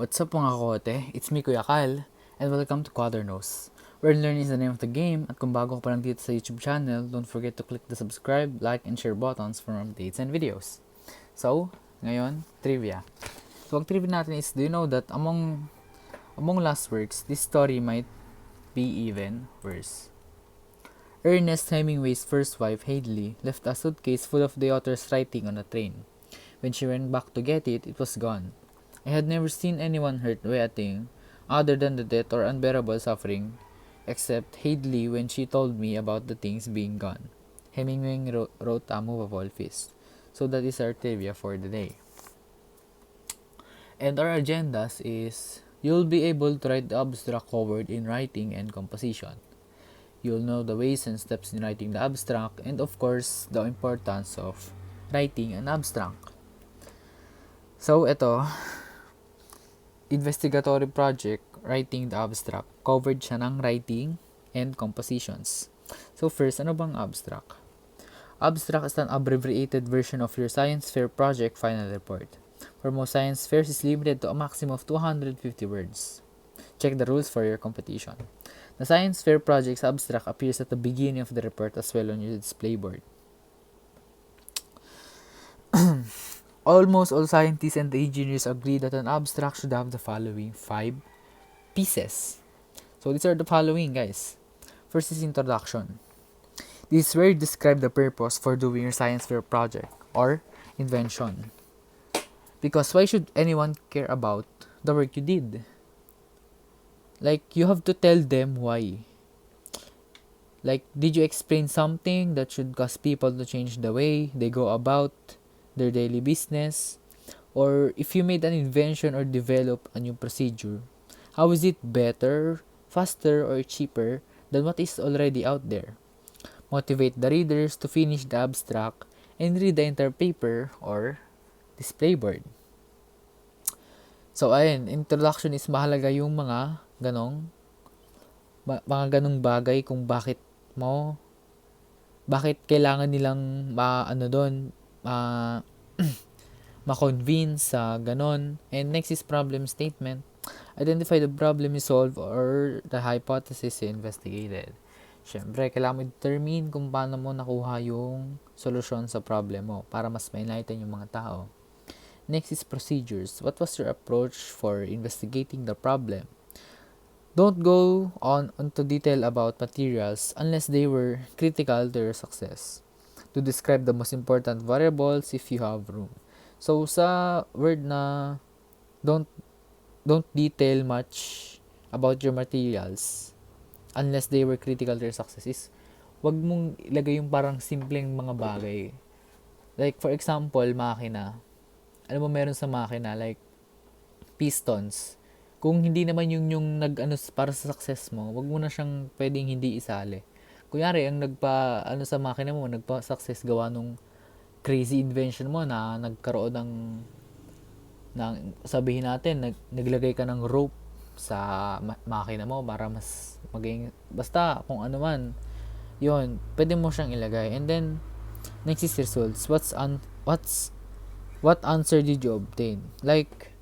What's up mga Kokote? It's me Kuya Kyle, and welcome to Kuwader. Where learning is the name of the game, at kung bago ka pa lang dito sa YouTube channel, don't forget to click the subscribe, like, and share buttons for more updates and videos. So, ngayon, trivia. So, ang trivia natin is, do you know that among last works, this story might be even worse? Ernest Hemingway's first wife, Hadley, left a suitcase full of the author's writing on a train. When she went back to get it, it was gone. I had never seen anyone hurt by ating, other than the death or unbearable suffering, except Hadley when she told me about the things being gone. Hemingway wrote A Movable Feast. So that is our trivia for the day. And our agendas is, you'll be able to write the abstract covered in writing and composition. You'll know the ways and steps in writing the abstract, and of course, the importance of writing an abstract. So, ito, investigatory project, writing the abstract. Covered siya ng writing and compositions. So first, ano bang abstract? Abstract is an abbreviated version of your science fair project final report. For most science fairs is limited to a maximum of 250 words. Check the rules for your competition. The science fair project's abstract appears at the beginning of the report as well on your display board. Almost all scientists and engineers agree that an abstract should have the following 5 pieces. So these are the following, guys. First is introduction. This is where you describe the purpose for doing your science fair project or invention. Because why should anyone care about the work you did? Like, you have to tell them why. Like, did you explain something that should cause people to change the way they go about their daily business? Or if you made an invention or develop a new procedure, how is it better, faster, or cheaper than what is already out there? Motivate the readers to finish the abstract and read the entire paper or display board. So, ayun, introduction is mahalaga yung mga ganong bagay kung bakit kailangan nilang ma-convince sa ganon. And next is problem statement. Identify the problem you solve or the hypothesis you investigated. Siyempre, kailangan mo determine kung paano mo nakuha yung solusyon sa problem mo para mas ma-enlighten yung mga tao. Next is procedures. What was your approach for investigating the problem? Don't go on into detail about materials unless they were critical to your success. To describe the most important variables if you have room. So, sa word na don't detail much about your materials unless they were critical to your success is, wag mong ilagay yung parang simpleng mga bagay. Like, for example, makina. Alam mo, meron sa makina, like, pistons. Kung hindi naman yung para sa success mo, wag mo na siyang pwedeng hindi isali. Kunyari, ang sa makina mo, nagpa-success gawa nung crazy invention mo na nagkaroon ng sabihin natin, naglagay ka ng rope sa makina mo para mas maging, basta kung ano man, yun, pwede mo siyang ilagay. And then, next is results. What answer did you obtain? Like,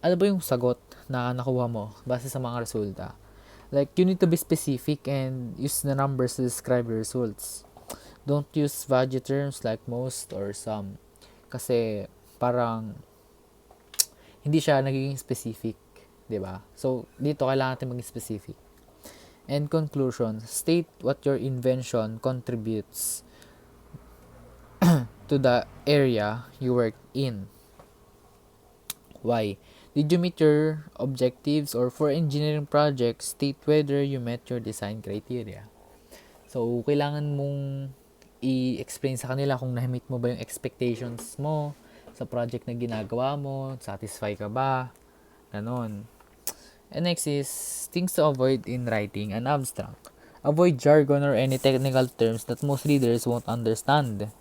ano ba yung sagot na nakuha mo base sa mga resulta? Like, you need to be specific and use the numbers to describe your results. Don't use vague terms like most or some. Kasi, parang, hindi siya nagiging specific. Diba? So, dito kailangan natin maging specific. And conclusion, state what your invention contributes to the area you work in. Why? Did you meet your objectives? Or for engineering projects, state whether you met your design criteria. So, kailangan mong i-explain sa kanila kung na-meet mo ba yung expectations mo sa project na ginagawa mo, satisfy ka ba, ganon. And next is, things to avoid in writing an abstract. Avoid jargon or any technical terms that most readers won't understand.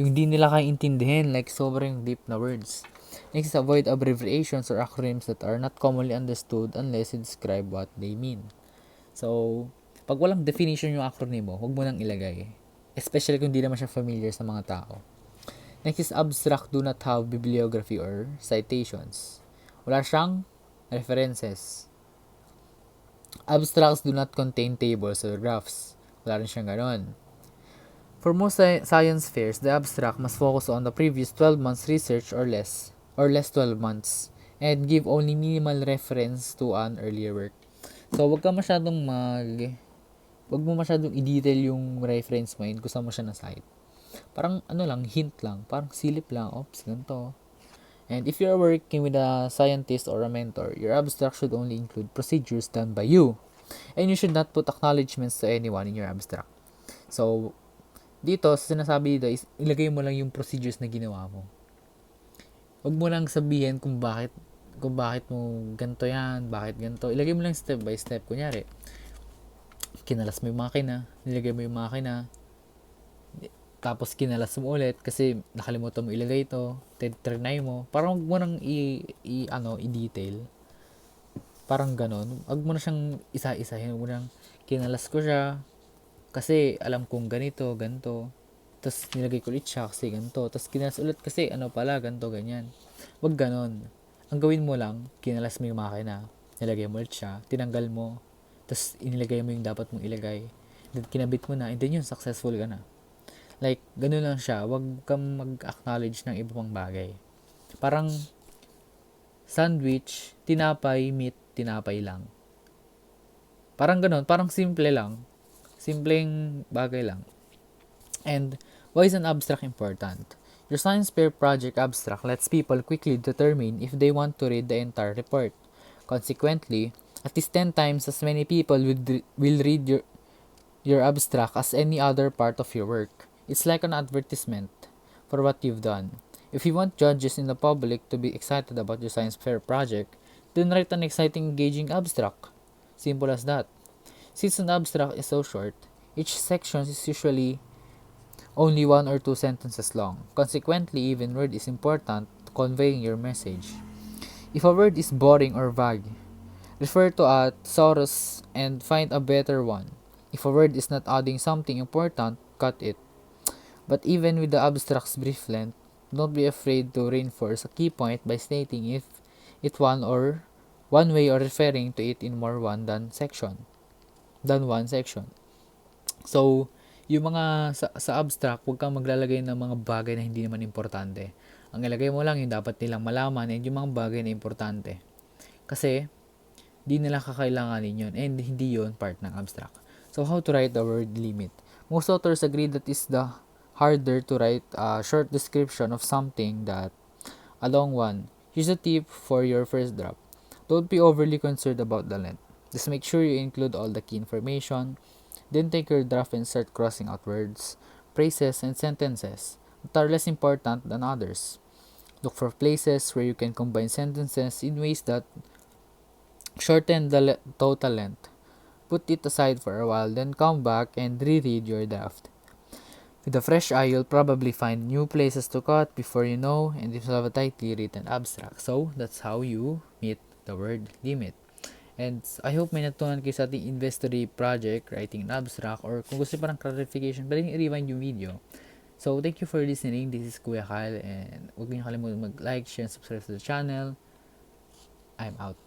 Yung di nila kaya intindihin, like sobrang deep na words. Next is, avoid abbreviations or acronyms that are not commonly understood unless you describe what they mean. So, pag walang definition yung acronym mo, huwag mo nang ilagay. Especially kung di naman siya familiar sa mga tao. Next is, abstract do not have bibliography or citations. Wala siyang References. Abstracts do not contain tables or graphs. Wala rin siyang ganon. For most science fairs, the abstract must focus on the previous 12 months research or less 12 months, and give only minimal reference to an earlier work. So, wag mo masyadong i-detail yung reference mo yun kung saan mo siya na-cite. Parang hint lang, parang silip lang, oops, ganito. And if you're working with a scientist or a mentor, your abstract should only include procedures done by you. And you should not put acknowledgements to anyone in your abstract. So, dito, sinasabi dito is, ilagay mo lang yung procedures na ginawa mo. Huwag mo lang sabihin kung bakit mo ganito yan, bakit ganito. Ilagay mo lang step by step. Kunyari, kinalas mo yung makina, nilagay mo yung makina, tapos kinalas mo ulit kasi nakalimutan mo ilagay ito, trinay mo. Parang huwag mo nang i-detail. Parang ganon. Huwag mo na siyang isa-isahin. Huwag mo nang kinalas ko siya kasi alam kong ganito, ganito. Tapos nilagay ko ulit siya kasi ganito. Tapos kinalas ulit kasi ganito, ganyan. Huwag ganon. Ang gawin mo lang, kinalas mo yung makina, nilagay mo ulit siya, tinanggal mo, tapos inilagay mo yung dapat mong ilagay. Then kinabit mo na, and then yun, successful ka na. Like, ganun lang siya. Huwag kang mag-acknowledge ng iba pang bagay. Parang sandwich, tinapay, meat, tinapay lang. Parang ganun. Parang simple lang. Simpleng bagay lang. And why is an abstract important? Your science fair project abstract lets people quickly determine if they want to read the entire report. Consequently, at least 10 times as many people will read your abstract as any other part of your work. It's like an advertisement for what you've done. If you want judges in the public to be excited about your science fair project, then write an exciting, engaging abstract. Simple as that. Since an abstract is so short, each section is usually only 1 or 2 sentences long. Consequently, even word is important to conveying your message. If a word is boring or vague, refer to a thesaurus and find a better one. If a word is not adding something important, cut it. But even with the abstract's brief length, don't be afraid to reinforce a key point by stating if it one way or referring to it in more than one section. So, yung mga sa abstract, huwag kang maglalagay ng mga bagay na hindi naman importante. Ang ilagay mo lang yung dapat nilang malaman and yung mga bagay na importante. Kasi, di nila kakailanganin yun and hindi yun part ng abstract. So, how to write the word limit? Most authors agree that it's the harder to write a short description of something that a long one. Here's a tip for your first draft. Don't be overly concerned about the length. Just make sure you include all the key information. Then take your draft and start crossing out words, phrases, and sentences that are less important than others. Look for places where you can combine sentences in ways that shorten the total length. Put it aside for a while, then come back and reread your draft. With a fresh eye, you'll probably find new places to cut before you know, and you have a tightly written abstract. So, that's how you meet the word limit. And I hope may natutunan kayo sa ating Investigatory project, writing an abstract, or kung gusto parang clarification, pwede nyo i-rewind yung video. So, thank you for listening. This is Kuya Kyle, and huwag niyo kalimutan mag-like, share, and subscribe to the channel. I'm out.